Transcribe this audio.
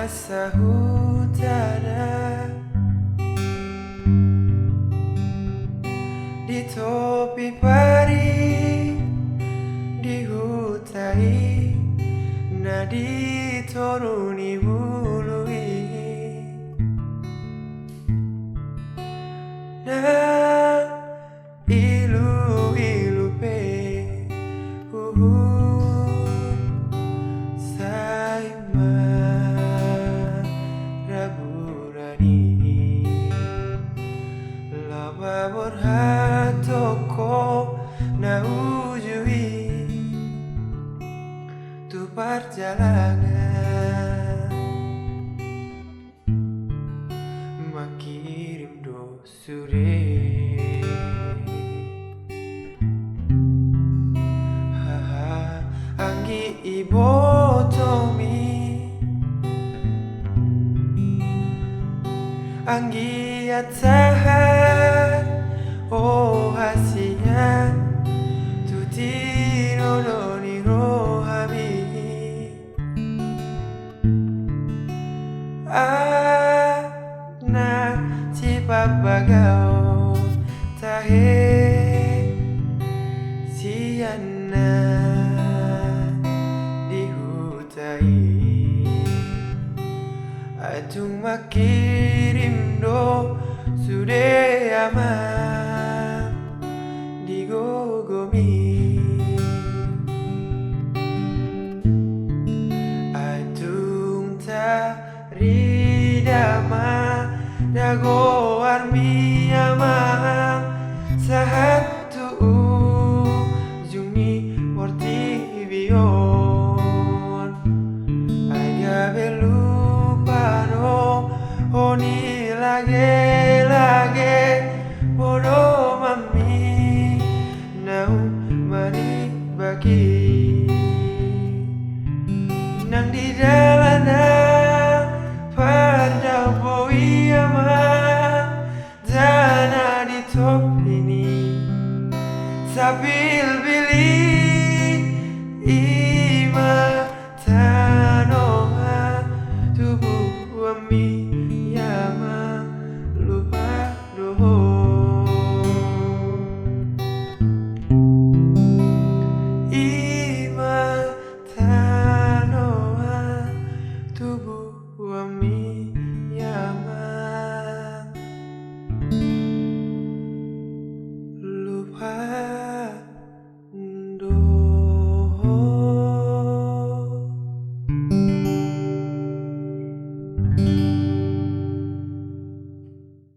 asa utara di topi pari dihutai nadi toruni bului na ilu ilu pe saima raburani laba borhatoko na ujui tu perjalanan makirim do sure haha anggi ibotomi anggi atahan oh hasinya tutino doni rohami ana cipapagao tahe siana dihutai atung makirim do sude ama digogomi atung taridama dago armi ama sahatu jungi porti bion aga belu paro oni lage bodo mami nau mari bagi nang di jalanan pada boi ama dana di top ini sambil bili ima tanoha tubuh ami